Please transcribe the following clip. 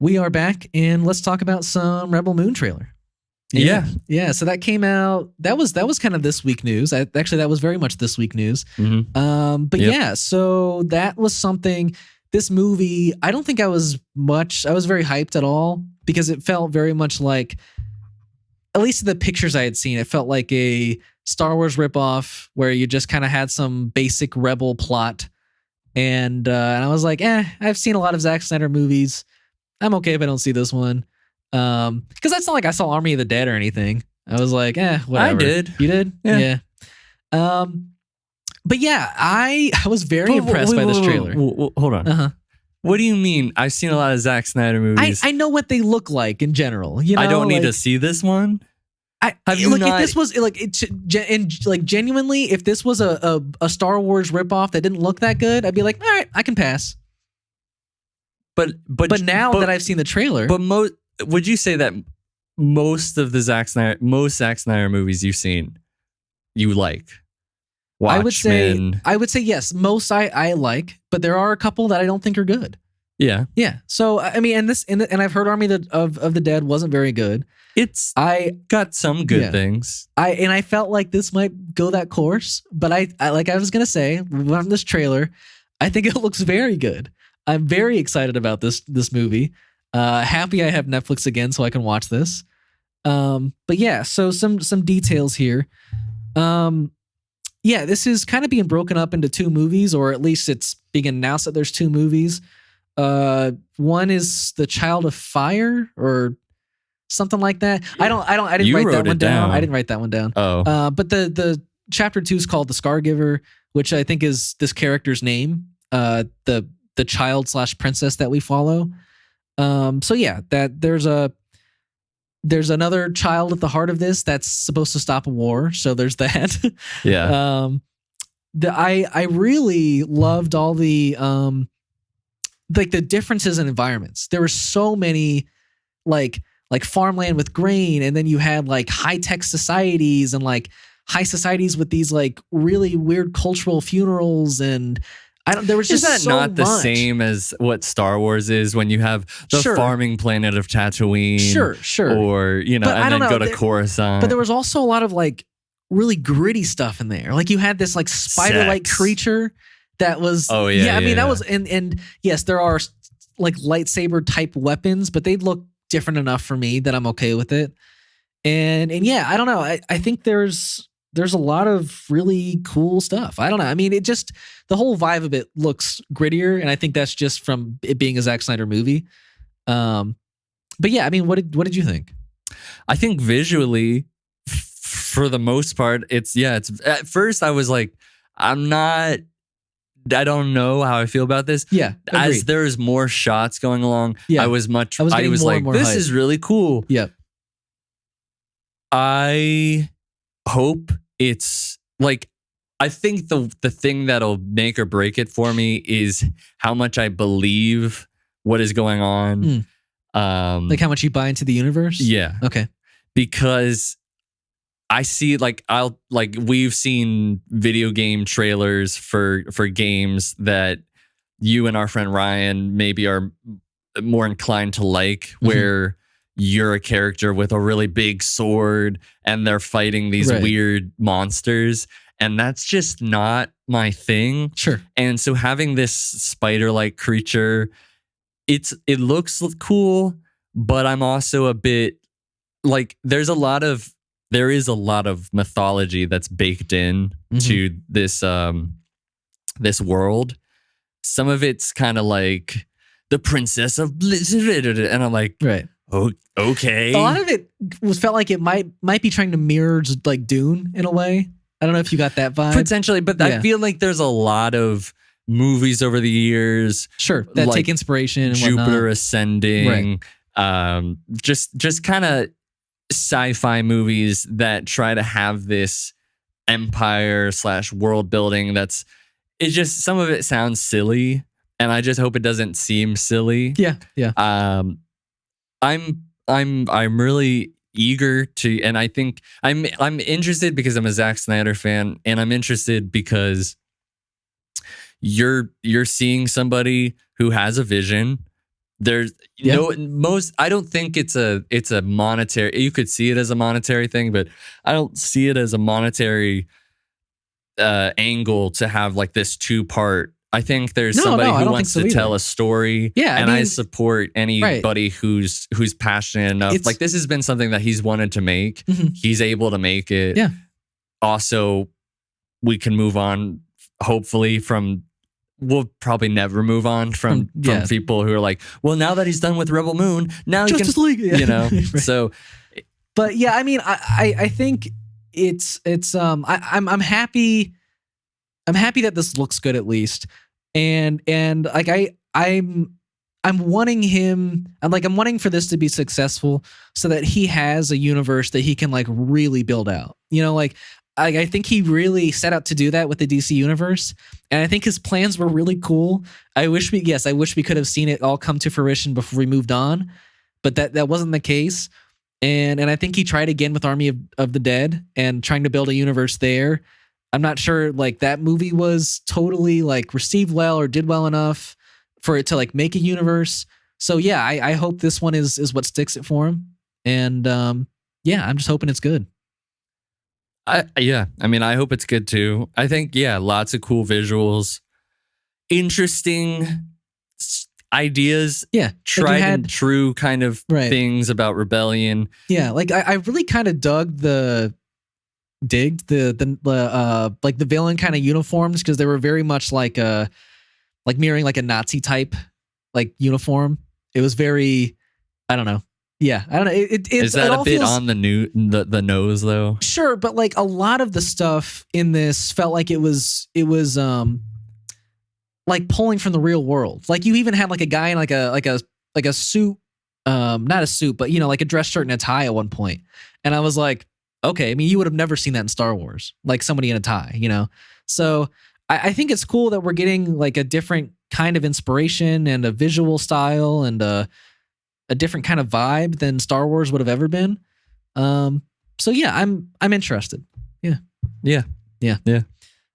We are back, and let's talk about some Rebel Moon trailer. Yeah. So that came out. That was kind of this week news. Actually, that was very much this week news. Mm-hmm. Yeah. So that was something. This movie, I don't think I was very hyped at all because it felt very much like, at least the pictures I had seen, it felt like a Star Wars ripoff where you just kind of had some basic Rebel plot, and I was like, I've seen a lot of Zack Snyder movies. I'm okay if I don't see this one. Because that's not like I saw Army of the Dead or anything. I was like, whatever. I did. You did? Yeah. But yeah, I was very impressed by this trailer. Hold on. Uh-huh. What do you mean? I've seen a lot of Zack Snyder movies. I know what they look like in general. You know, I don't need to see this one. If this was genuinely, if this was a Star Wars ripoff that didn't look that good, I'd be like, all right, I can pass. But now that I've seen the trailer, would you say that most Zack Snyder movies you've seen, you like? Watchmen. I would say yes. Most I like, but there are a couple that I don't think are good. Yeah. So I mean, and I've heard Army of the Dead wasn't very good. I got some good things. I felt like this might go that course, but I like I was gonna say on this trailer, I think it looks very good. I'm very excited about this movie. Happy I have Netflix again so I can watch this. But yeah, so some details here. Yeah, this is kind of being broken up into two movies, or at least it's being announced that there's two movies. One is The Child of Fire or something like that. I didn't write that one down. I didn't write that one down. Oh. But the chapter 2 is called The Scargiver, which I think is this character's name. The child / princess that we follow. So yeah, that there's another child at the heart of this that's supposed to stop a war. So there's that. Yeah. I really loved all the like the differences in environments. There were so many like farmland with grain, and then you had like high-tech societies and like high societies with these like really weird cultural funerals, and there was just is that so not the much. same as what Star Wars is when you have the farming planet of Tatooine? Sure. Or, and then go to Coruscant. But there was also a lot of like really gritty stuff in there. Like you had this like spider-like creature that was. Oh yeah. I mean that was and yes, there are like lightsaber type weapons, but they look different enough for me that I'm okay with it. And yeah, I don't know. I think there's a lot of really cool stuff. I don't know. I mean, the whole vibe of it looks grittier, and I think that's just from it being a Zack Snyder movie. But yeah, I mean, what did you think? I think visually, for the most part, it's at first I was like, I don't know how I feel about this. Yeah. Agreed. As there's more shots going along, I was like, this is really cool. Yep. I hope it's like, I think the thing that'll make or break it for me is how much I believe what is going on. Like how much you buy into the universe? Yeah. Okay. Because I see we've seen video game trailers for games that you and our friend Ryan maybe are more inclined to like, where you're a character with a really big sword and they're fighting these weird monsters, and that's just not my thing. Sure. And so having this spider-like creature, it looks cool, but I'm also a bit like there is a lot of mythology that's baked in to this this world. Some of it's kind of like the Princess of Blizzard, and I'm like, oh, okay. A lot of it felt like it might be trying to mirror like Dune in a way. I don't know if you got that vibe. Potentially, but I feel like there's a lot of movies over the years, that take inspiration and Jupiter whatnot. Ascending, just kind of sci-fi movies that try to have this empire / world building it's just, some of it sounds silly, and I just hope it doesn't seem silly. Yeah. I'm really eager to, and I think I'm interested because I'm a Zack Snyder fan, and I'm interested because you're seeing somebody who has a vision there's I don't think it's a monetary, you could see it as a monetary thing, but I don't see it as a monetary angle to have like this 2-part. I think there's somebody who wants to tell a story. Yeah, and I support anybody who's passionate enough. Like, this has been something that he's wanted to make. He's able to make it. Yeah. Also, we can move on, hopefully, we'll probably never move on from people who are like, well, now that he's done with Rebel Moon, now Justice League, you know. Right. So, but yeah, I mean, I think I'm happy. I'm happy that this looks good at least, and like I'm wanting him. I'm wanting for this to be successful so that he has a universe that he can like really build out. You know, like I think he really set out to do that with the DC universe, and I think his plans were really cool. I wish we could have seen it all come to fruition before we moved on, but that wasn't the case. And I think he tried again with Army of the Dead and trying to build a universe there. I'm not sure like that movie was totally like received well or did well enough for it to like make a universe. So yeah, I hope this one is what sticks it for him. And yeah, I'm just hoping it's good. I mean, I hope it's good too. I think, lots of cool visuals, interesting ideas, tried and true kind of things about rebellion. Yeah, like I really kind of digged the like the villain kind of uniforms, because they were very much like mirroring like a Nazi type like uniform. It was very, I don't know. Yeah, I don't know. Is that a bit on the nose though? Sure, but like a lot of the stuff in this felt like it was like pulling from the real world. Like you even had like a guy in like a suit, not a suit, but you know, like a dress shirt and a tie at one point. And I was like, okay, I mean, you would have never seen that in Star Wars, like somebody in a tie, you know? So I think it's cool that we're getting like a different kind of inspiration and a visual style and a different kind of vibe than Star Wars would have ever been. So yeah, I'm interested. Yeah.